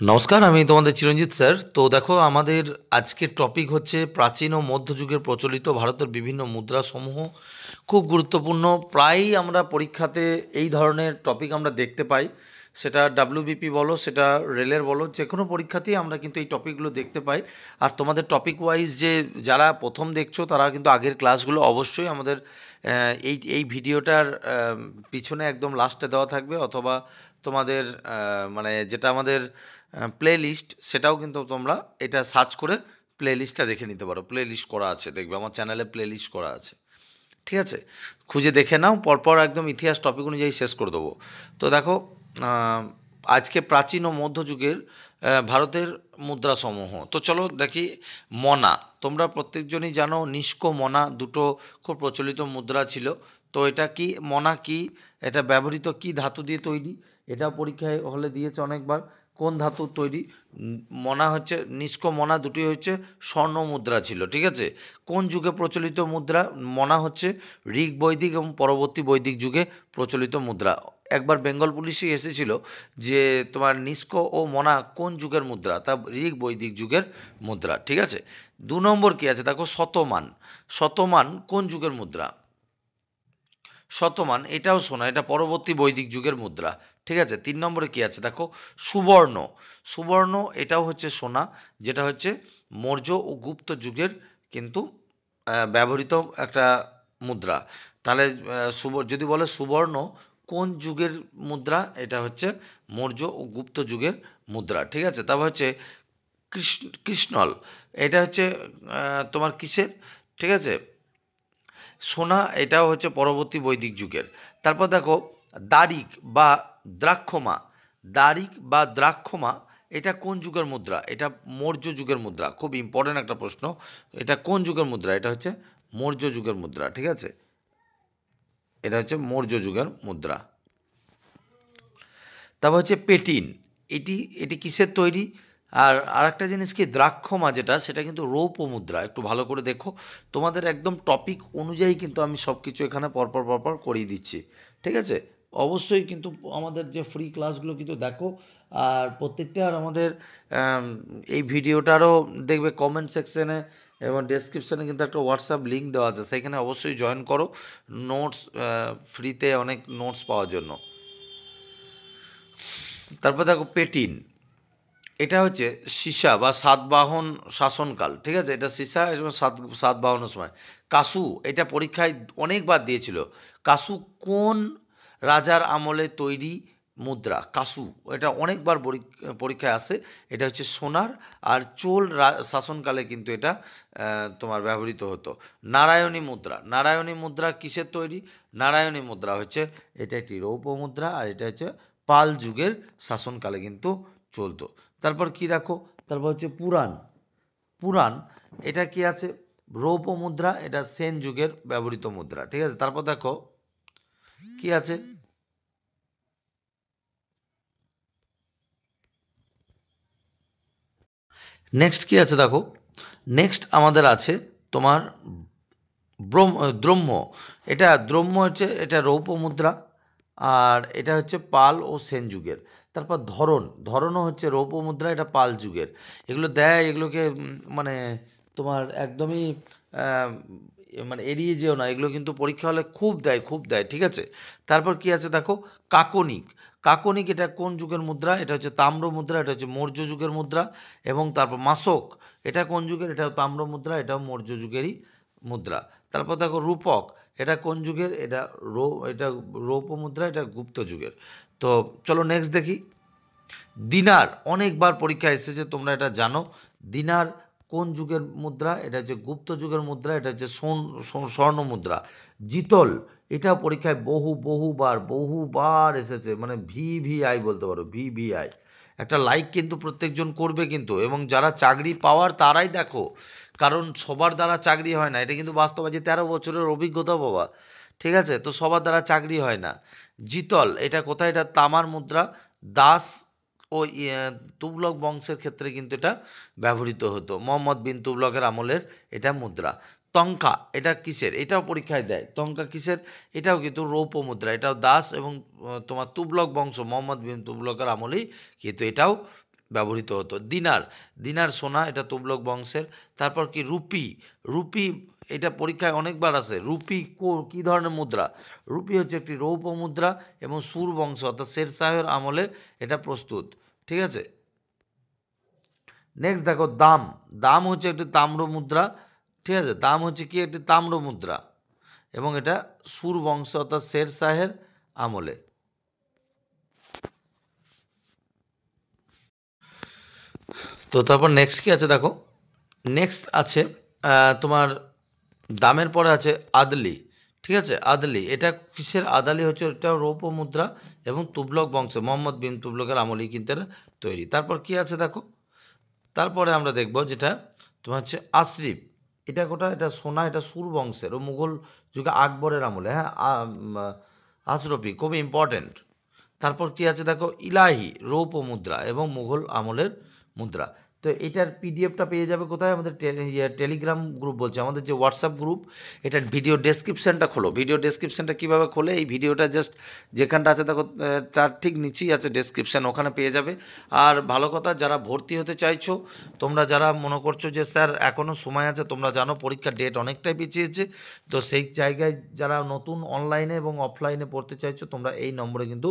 নমস্কার, আমি তোমাদের চিরঞ্জিত স্যার। তো দেখো, আমাদের আজকের টপিক হচ্ছে প্রাচীন ও মধ্যযুগের প্রচলিত ভারতের বিভিন্ন মুদ্রাসমূহ। খুব গুরুত্বপূর্ণ। প্রায়ই আমরা পরীক্ষাতে এই ধরনের টপিক আমরা দেখতে পাই। সেটা ডাব্লিউবিপি বলো, সেটা রেলের বলো, যে কোনো পরীক্ষাতেই আমরা কিন্তু এই টপিকগুলো দেখতে পাই। আর তোমাদের টপিক ওয়াইজ যে যারা প্রথম দেখছো তারা কিন্তু আগের ক্লাসগুলো অবশ্যই আমাদের এই ভিডিওটার পিছনে একদম লাস্টে দেওয়া থাকবে, অথবা তোমাদের মানে যেটা আমাদের প্লে লিস্ট, সেটাও কিন্তু তোমরা এটা সার্চ করে প্লে লিস্টটা দেখে নিতে পারো। প্লে লিস্ট করা আছে, দেখবে আমার চ্যানেলে প্লে লিস্ট করা আছে। ঠিক আছে, খুঁজে দেখে নাও। পরপর একদম ইতিহাস টপিক অনুযায়ী শেষ করে দেবো। তো দেখো, আজকে প্রাচীন ও মধ্যযুগের ভারতের মুদ্রাসমূহ। তো চলো দেখি। মনা, তোমরা প্রত্যেকজনই জানো নিষ্ক মনা দুটো খুব প্রচলিত মুদ্রা ছিল। তো এটা কি মনা কি, এটা ব্যবহৃত কি ধাতু দিয়ে তৈরি, এটা পরীক্ষায় হলে দিয়েছে অনেকবার। কোন ধাতুর তৈরি? মনা হচ্ছে, নিষ্ক মনা দুটি হচ্ছে স্বর্ণ মুদ্রা ছিল। ঠিক আছে, কোন যুগে প্রচলিত মুদ্রা? মনা হচ্ছে ঋগ বৈদিক এবং পরবর্তী বৈদিক যুগে প্রচলিত মুদ্রা। একবার বেঙ্গল পুলিশই এসেছিল যে তোমার নিষ্ক ও মনা কোন যুগের মুদ্রা, তা ঋগ বৈদিক যুগের মুদ্রা। ঠিক আছে, 2 নম্বর কি আছে দেখো, শতমান। শতমান কোন যুগের মুদ্রা? শতমান এটাও সোনা, এটা পরবর্তী বৈদিক যুগের মুদ্রা। ঠিক আছে, 3 নম্বরে কি আছে দেখো, সুবর্ণ। সুবর্ণ এটাও হচ্ছে সোনা, যেটা হচ্ছে মৌর্য ও গুপ্ত যুগের কিন্তু ব্যবহৃত একটা মুদ্রা। তাহলে যদি বলে সুবর্ণ কোন যুগের মুদ্রা, এটা হচ্ছে মৌর্য ও গুপ্ত যুগের মুদ্রা। ঠিক আছে, তারপর হচ্ছে কৃষ্ণল। এটা হচ্ছে তোমার কিসের? ঠিক আছে, সোনা, এটাও হচ্ছে পরবর্তী বৈদিক যুগের। তারপর দেখো, দারিক বা দ্রাক্ষমা। দারিক বা দ্রাক্ষমা এটা কোন যুগের মুদ্রা? এটা মৌর্য যুগের মুদ্রা। খুব ইম্পর্টেন্ট একটা প্রশ্ন। এটা কোন যুগের মুদ্রা? এটা হচ্ছে মৌর্য যুগের মুদ্রা। ঠিক আছে, এটা হচ্ছে মৌর্য যুগের মুদ্রা। তারপর হচ্ছে পেটিন। এটি এটি কিসের তৈরি? আর আরেকটা জিনিস কি, দ্রাক্ষমা যেটা, সেটা কিন্তু রৌপ্য মুদ্রা। একটু ভালো করে দেখো, তোমাদের একদম টপিক অনুযায়ী কিন্তু আমি সব কিছু এখানে পরপর পরপর করিয়ে দিচ্ছি। ঠিক আছে, অবশ্যই কিন্তু আমাদের যে ফ্রি ক্লাসগুলো কিন্তু দেখো। আর প্রত্যেকটার আমাদের এই ভিডিওটারও দেখবে কমেন্ট সেকশনে এবং ডেসক্রিপশানে কিন্তু একটা হোয়াটসঅ্যাপ লিঙ্ক দেওয়া আছে, সেখানে অবশ্যই জয়েন করো নোটস, ফ্রিতে অনেক নোটস পাওয়ার জন্য। তারপর দেখো পেটিন, এটা হচ্ছে সীসা বা সাতবাহন শাসনকাল। ঠিক আছে, এটা সীসা এবং সাতবাহনের সময়। কাসু, এটা পরীক্ষায় অনেকবার দিয়েছিল। কাসু কোন রাজার আমলে তৈরি মুদ্রা? কাসু এটা অনেকবার পরীক্ষায় আসে। এটা হচ্ছে সোনার। আর চোল শাসনকালে কিন্তু এটা তোমার ব্যবহৃত হতো। নারায়ণী মুদ্রা। নারায়ণী মুদ্রা কিসের তৈরি? নারায়ণী মুদ্রা হচ্ছে, এটা একটি রৌপ্য মুদ্রা, আর এটা হচ্ছে পাল যুগের শাসনকালে কিন্তু চলতো। তারপর কি দেখো, তারপর হচ্ছে পুরাণ। পুরাণ এটা কি আছে? রৌপ্য মুদ্রা, এটা সেন যুগের ব্যবহৃত মুদ্রা। ঠিক আছে, তারপর দেখো কি আছে, নেক্সট কি আছে দেখো। নেক্সট আমাদের আছে তোমার দ্রম্য। এটা দ্রম্য হচ্ছে, এটা রৌপ্য মুদ্রা, আর এটা হচ্ছে পাল ও সেন যুগের। তারপর ধরন। ধরনও হচ্ছে রৌপ্য মুদ্রা, এটা পাল যুগের। এগুলো দেয়, এগুলোকে মানে তোমার একদমই আহ, মানে এড়িয়ে যেও না, এগুলো কিন্তু পরীক্ষা হলে খুব দেয়, খুব দেয়। ঠিক আছে, তারপর কি আছে দেখো, কাকনিক। কাকনিক এটা কোন যুগের মুদ্রা? এটা হচ্ছে তাম্র মুদ্রা, এটা হচ্ছে মৌর্য যুগের মুদ্রা। এবং তারপর মাসক, এটা কোন যুগের? এটাও তাম্র মুদ্রা, এটাও মৌর্য যুগেরই মুদ্রা। তারপর দেখো রূপক, এটা কোন যুগের? এটা রৌপ্য মুদ্রা, এটা গুপ্ত যুগের। তো চলো নেক্সট দেখি। দিনার অনেকবার পরীক্ষায় এসেছে, তোমরা এটা জানো। দিনার কোন যুগের মুদ্রা? এটা হচ্ছে গুপ্ত যুগের মুদ্রা, এটা হচ্ছে স্বর্ণ মুদ্রা। জিতল, এটা পরীক্ষায় বহুবার বহুবার এসেছে, মানে ভিভিআই বলতে পারো, ভিভিআই। একটা লাইক কিন্তু প্রত্যেকজন করবে কিন্তু, এবং যারা চাকরি পাওয়ার তারাই দেখো, কারণ সবার দ্বারা চাকরি হয় না, এটা কিন্তু বাস্তব আছে। 13 বছরের অভিজ্ঞতা বাবা। ঠিক আছে, তো সবার দ্বারা চাকরি হয় না। জিতল এটা কোথায়? এটা তামার মুদ্রা। দাস ও তুগলক বংশের ক্ষেত্রে কিন্তু এটা ব্যবহৃত হতো, মোহাম্মদ বিন তুগলকের আমলের এটা মুদ্রা। টঙ্কা এটা কিসের? এটাও পরীক্ষায় দেয়। টঙ্কা কিসের? এটাও কিন্তু রৌপ্য মুদ্রা, এটাও দাস এবং তোমার তুগলক বংশ, মোহাম্মদ বিন তুগলকের আমলেই কিন্তু এটাও ব্যবহৃত হতো। দিনার, দিনার সোনা, এটা তুগলক বংশের। তারপর কি রুপি, রুপি এটা পরীক্ষায় অনেকবার আসে। রুপি কী ধরনের মুদ্রা? রুপি হচ্ছে একটি রৌপ্য মুদ্রা এবং সুর বংশ অর্থাৎ শেরশাহের আমলে এটা প্রস্তুত। ঠিক আছে। নেক্সট দেখো দাম, দাম হচ্ছে একটি তাম্র মুদ্রা। ঠিক আছে, দাম হচ্ছে কি একটি তাম্র মুদ্রা এবং এটা সুর বংশ অর্থাৎ শেরশাহের আমলে। তো তারপর নেক্সট কি আছে দেখো, নেক্সট আছে তোমার দামের পরে আছে আদলি। ঠিক আছে, আদলি এটা কিসের? আদালি হচ্ছে এটা রৌপ্য মুদ্রা এবং তুগলক বংশ মোহাম্মদ বিন তুগলকের আমলেই কিন্তু এটা তৈরি। তারপর কি আছে দেখো, তারপরে আমরা দেখব যেটা তোমার হচ্ছে আশরিফ। এটা কোটা, এটা সোনা, এটা সুর বংশের ও মুঘল যুগে আকবরের আমলে। হ্যাঁ, আশরফি খুবই ইম্পর্টেন্ট। তারপর কি আছে দেখো, ইলাহি রৌপ্য মুদ্রা এবং মুঘল আমলের মুদ্রা। তো এটার পিডিএফটা পেয়ে যাবে কোথায়? আমাদের টেলিগ্রাম গ্রুপ বলছে, আমাদের যে হোয়াটসঅ্যাপ গ্রুপ, এটার ভিডিও ডেসক্রিপশানটা খোলো। ভিডিও ডেসক্রিপশানটা কীভাবে খোলে? এই ভিডিওটা জাস্ট যেখানটা আছে দেখো, তার ঠিক নিচেই আছে ডেসক্রিপশান, ওখানে পেয়ে যাবে। আর ভালো কথা, যারা ভর্তি হতে চাইছো, তোমরা যারা মনে করছো যে স্যার এখনও সময় আছে, তোমরা জানো পরীক্ষার ডেট অনেকটাই পিছিয়েছে, তো সেই জায়গায় যারা নতুন অনলাইনে এবং অফলাইনে পড়তে চাইছো, তোমরা এই নম্বরে কিন্তু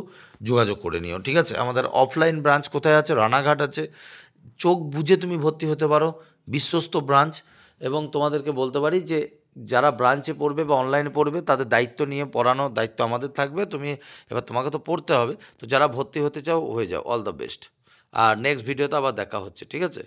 যোগাযোগ করে নিও। ঠিক আছে, আমাদের অফলাইন ব্রাঞ্চ কোথায় আছে? রানাঘাট আছে। চোখ বুঝে তুমি ভর্তি হতে পারো, বিশ্বস্ত ব্রাঞ্চ। এবং তোমাদেরকে বলতে পারি যে যারা ব্রাঞ্চে পড়বে বা অনলাইনে পড়বে, তাদের দায়িত্ব নিয়ে পড়ানোর দায়িত্ব আমাদের থাকবে। তুমি এবার তোমাকে তো পড়তে হবে, তো যারা ভর্তি হতে চাও হয়ে যাও। All the best. আর নেক্সট ভিডিওতে আবার দেখা হচ্ছে। ঠিক আছে।